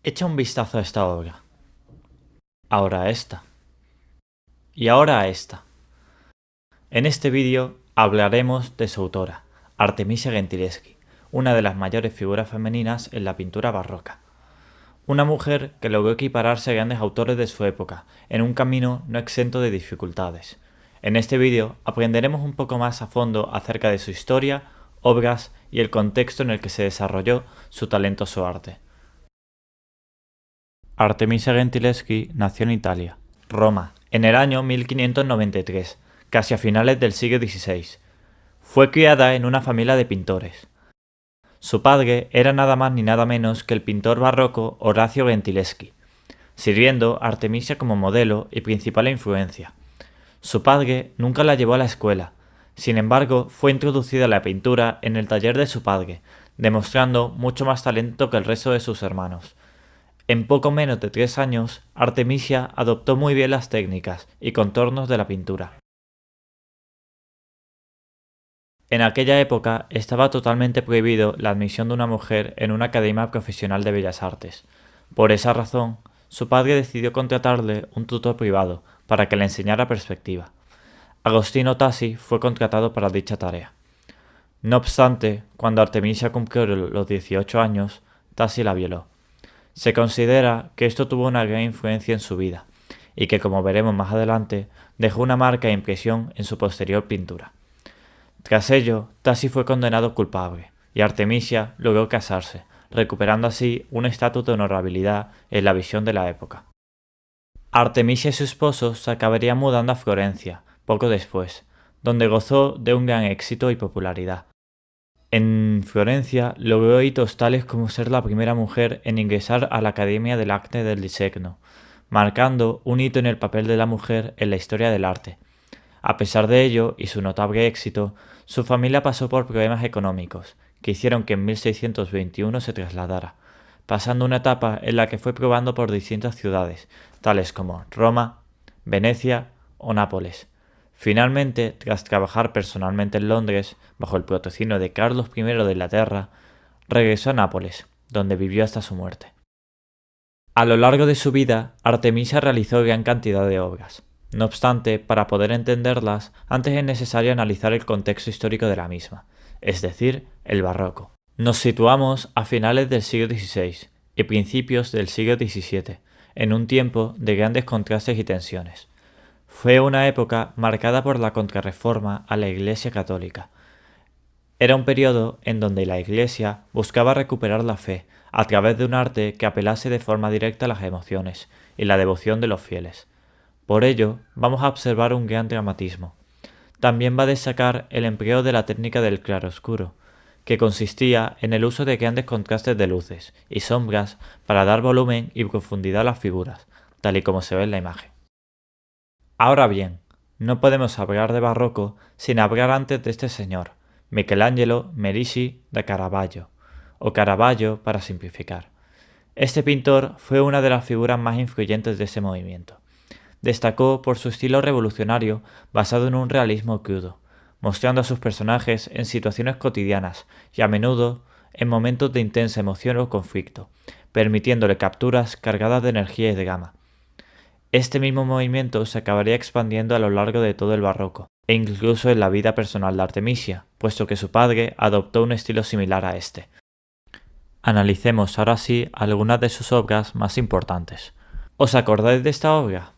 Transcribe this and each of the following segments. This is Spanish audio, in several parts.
Echa un vistazo a esta obra. Ahora a esta. Y ahora a esta. En este vídeo hablaremos de su autora, Artemisia Gentileschi, una de las mayores figuras femeninas en la pintura barroca. Una mujer que logró equipararse a grandes autores de su época, en un camino no exento de dificultades. En este vídeo aprenderemos un poco más a fondo acerca de su historia, obras y el contexto en el que se desarrolló su talentoso arte. Artemisia Gentileschi nació en Italia, Roma, en el año 1593, casi a finales del siglo XVI. Fue criada en una familia de pintores. Su padre era nada más ni nada menos que el pintor barroco Orazio Gentileschi, sirviendo a Artemisia como modelo y principal influencia. Su padre nunca la llevó a la escuela, sin embargo fue introducida a la pintura en el taller de su padre, demostrando mucho más talento que el resto de sus hermanos. En poco menos de 3 años, Artemisia adoptó muy bien las técnicas y contornos de la pintura. En aquella época estaba totalmente prohibido la admisión de una mujer en una academia profesional de bellas artes. Por esa razón, su padre decidió contratarle un tutor privado para que le enseñara perspectiva. Agostino Tassi fue contratado para dicha tarea. No obstante, cuando Artemisia cumplió los 18 años, Tassi la violó. Se considera que esto tuvo una gran influencia en su vida, y que, como veremos más adelante, dejó una marca e impresión en su posterior pintura. Tras ello, Tassi fue condenado culpable, y Artemisia logró casarse, recuperando así un estatus de honorabilidad en la visión de la época. Artemisia y su esposo se acabarían mudando a Florencia, poco después, donde gozó de un gran éxito y popularidad. En Florencia logró hitos tales como ser la primera mujer en ingresar a la Academia dell'Arte del Disegno, marcando un hito en el papel de la mujer en la historia del arte. A pesar de ello y su notable éxito, su familia pasó por problemas económicos, que hicieron que en 1621 se trasladara, pasando una etapa en la que fue probando por distintas ciudades, tales como Roma, Venecia o Nápoles. Finalmente, tras trabajar personalmente en Londres, bajo el patrocinio de Carlos I de Inglaterra, regresó a Nápoles, donde vivió hasta su muerte. A lo largo de su vida, Artemisia realizó gran cantidad de obras. No obstante, para poder entenderlas, antes es necesario analizar el contexto histórico de la misma, es decir, el barroco. Nos situamos a finales del siglo XVI y principios del siglo XVII, en un tiempo de grandes contrastes y tensiones. Fue una época marcada por la contrarreforma a la Iglesia católica. Era un periodo en donde la Iglesia buscaba recuperar la fe a través de un arte que apelase de forma directa a las emociones y la devoción de los fieles. Por ello, vamos a observar un gran dramatismo. También va a destacar el empleo de la técnica del claroscuro, que consistía en el uso de grandes contrastes de luces y sombras para dar volumen y profundidad a las figuras, tal y como se ve en la imagen. Ahora bien, no podemos hablar de barroco sin hablar antes de este señor, Michelangelo Merisi da Caravaggio, o Caravaggio para simplificar. Este pintor fue una de las figuras más influyentes de ese movimiento. Destacó por su estilo revolucionario basado en un realismo crudo, mostrando a sus personajes en situaciones cotidianas y a menudo en momentos de intensa emoción o conflicto, permitiéndole capturas cargadas de energía y de drama. Este mismo movimiento se acabaría expandiendo a lo largo de todo el barroco, e incluso en la vida personal de Artemisia, puesto que su padre adoptó un estilo similar a este. Analicemos ahora sí algunas de sus obras más importantes. ¿Os acordáis de esta obra?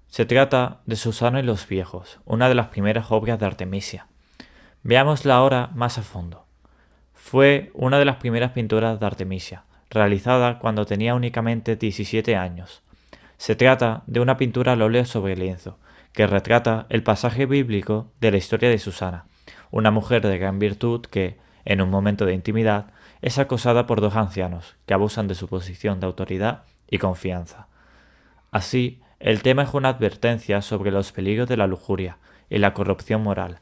Se trata de Susana y los viejos, una de las primeras obras de Artemisia. Veámosla ahora más a fondo. Fue una de las primeras pinturas de Artemisia, realizada cuando tenía únicamente 17 años. Se trata de una pintura al óleo sobre lienzo, que retrata el pasaje bíblico de la historia de Susana, una mujer de gran virtud que, en un momento de intimidad, es acosada por 2 ancianos que abusan de su posición de autoridad y confianza. Así, el tema es una advertencia sobre los peligros de la lujuria y la corrupción moral.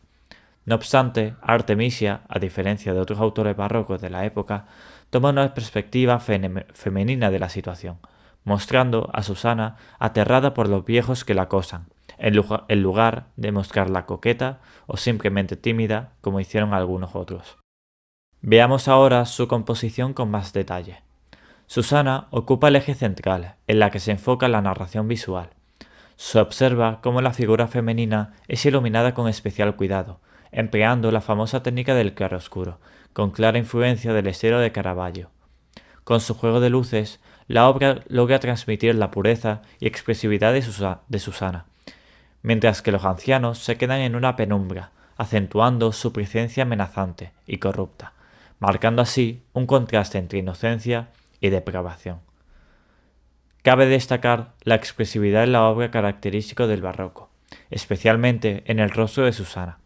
No obstante, Artemisia, a diferencia de otros autores barrocos de la época, toma una perspectiva femenina de la situación, mostrando a Susana aterrada por los viejos que la acosan, en lugar de mostrarla coqueta o simplemente tímida como hicieron algunos otros. Veamos ahora su composición con más detalle. Susana ocupa el eje central, en la que se enfoca la narración visual. Se observa cómo la figura femenina es iluminada con especial cuidado, empleando la famosa técnica del claroscuro, con clara influencia del estilo de Caravaggio. Con su juego de luces, la obra logra transmitir la pureza y expresividad de Susana, mientras que los ancianos se quedan en una penumbra, acentuando su presencia amenazante y corrupta, marcando así un contraste entre inocencia y depravación. Cabe destacar la expresividad en la obra característico del barroco, especialmente en el rostro de Susana.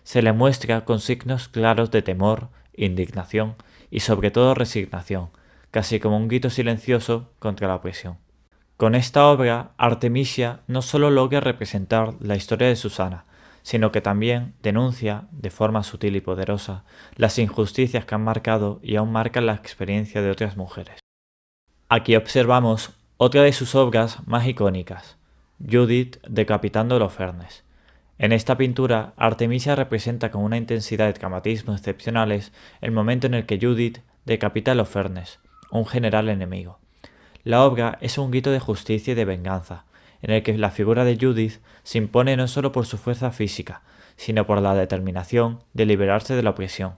Se le muestra con signos claros de temor, indignación y sobre todo resignación, casi como un grito silencioso contra la opresión. Con esta obra, Artemisia no solo logra representar la historia de Susana, sino que también denuncia, de forma sutil y poderosa, las injusticias que han marcado y aún marcan la experiencia de otras mujeres. Aquí observamos otra de sus obras más icónicas, Judith decapitando a Holofernes. En esta pintura, Artemisia representa con una intensidad y dramatismo excepcionales el momento en el que Judith decapita a Holofernes, un general enemigo. La obra es un grito de justicia y de venganza, en el que la figura de Judith se impone no solo por su fuerza física, sino por la determinación de liberarse de la opresión.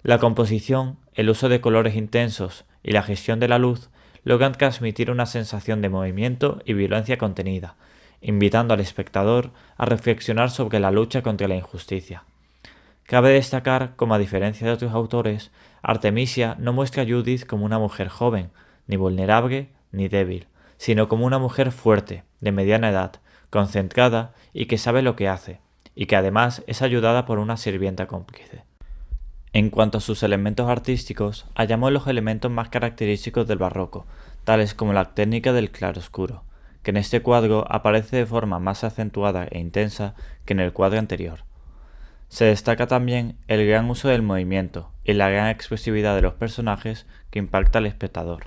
La composición, el uso de colores intensos y la gestión de la luz logran transmitir una sensación de movimiento y violencia contenida, invitando al espectador a reflexionar sobre la lucha contra la injusticia. Cabe destacar, como a diferencia de otros autores, Artemisia no muestra a Judith como una mujer joven, ni vulnerable, ni débil, sino como una mujer fuerte, de mediana edad, concentrada y que sabe lo que hace, y que además es ayudada por una sirvienta cómplice. En cuanto a sus elementos artísticos, hallamos los elementos más característicos del barroco, tales como la técnica del claroscuro, que en este cuadro aparece de forma más acentuada e intensa que en el cuadro anterior. Se destaca también el gran uso del movimiento y la gran expresividad de los personajes que impacta al espectador.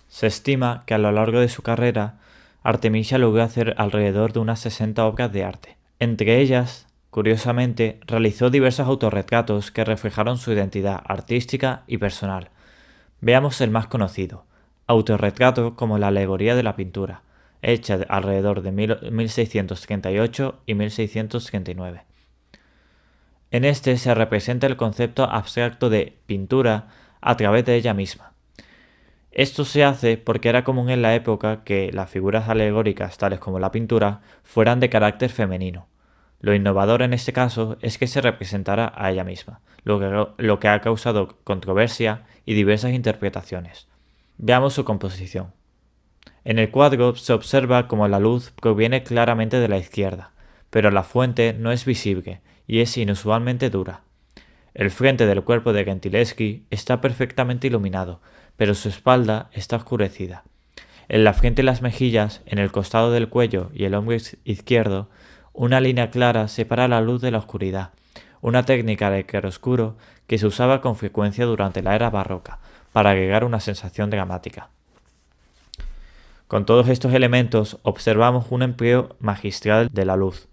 Se estima que a lo largo de su carrera, Artemisia logró hacer alrededor de unas 60 obras de arte. Entre ellas, curiosamente, realizó diversos autorretratos que reflejaron su identidad artística y personal. Veamos el más conocido, autorretrato como la alegoría de la pintura, hecha alrededor de 1638 y 1639. En este se representa el concepto abstracto de pintura a través de ella misma. Esto se hace porque era común en la época que las figuras alegóricas, tales como la pintura, fueran de carácter femenino. Lo innovador en este caso es que se representara a ella misma, lo que ha causado controversia y diversas interpretaciones. Veamos su composición. En el cuadro se observa como la luz proviene claramente de la izquierda, pero la fuente no es visible y es inusualmente dura. El frente del cuerpo de Gentileschi está perfectamente iluminado, pero su espalda está oscurecida. En la frente y las mejillas, en el costado del cuello y el hombro izquierdo, una línea clara separa la luz de la oscuridad, una técnica de claroscuro que se usaba con frecuencia durante la era barroca, para agregar una sensación dramática. Con todos estos elementos observamos un empleo magistral de la luz,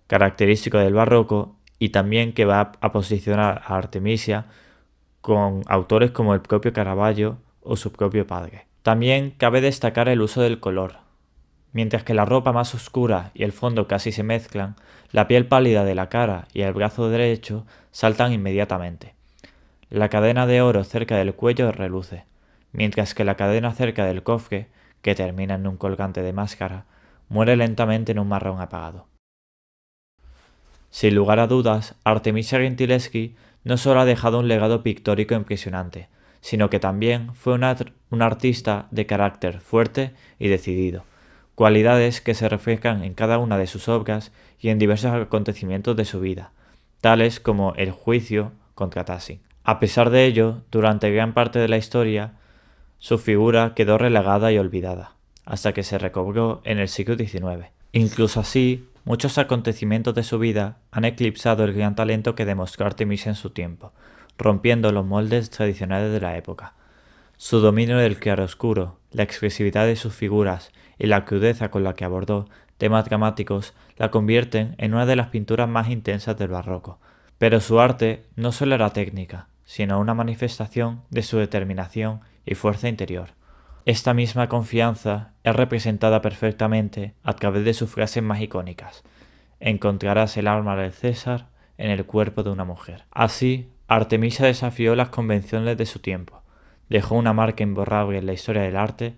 característico del barroco y también que va a posicionar a Artemisia con autores como el propio Caravaggio o su propio padre. También cabe destacar el uso del color. Mientras que la ropa más oscura y el fondo casi se mezclan, la piel pálida de la cara y el brazo derecho saltan inmediatamente. La cadena de oro cerca del cuello reluce, mientras que la cadena cerca del cofre, que termina en un colgante de máscara, muere lentamente en un marrón apagado. Sin lugar a dudas, Artemisia Gentileschi no solo ha dejado un legado pictórico impresionante, sino que también fue un artista de carácter fuerte y decidido, cualidades que se reflejan en cada una de sus obras y en diversos acontecimientos de su vida, tales como el juicio contra Tassin. A pesar de ello, durante gran parte de la historia, su figura quedó relegada y olvidada, hasta que se recobró en el siglo XIX. Incluso así, muchos acontecimientos de su vida han eclipsado el gran talento que demostró Artemisia en su tiempo, rompiendo los moldes tradicionales de la época. Su dominio del claroscuro, la expresividad de sus figuras y la crudeza con la que abordó temas dramáticos la convierten en una de las pinturas más intensas del barroco. Pero su arte no solo era técnica, sino una manifestación de su determinación y fuerza interior. Esta misma confianza es representada perfectamente a través de sus frases más icónicas. Encontrarás el alma del César en el cuerpo de una mujer. Así, Artemisia desafió las convenciones de su tiempo, dejó una marca imborrable en la historia del arte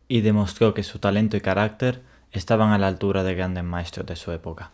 y demostró que su talento y carácter estaban a la altura de grandes maestros de su época.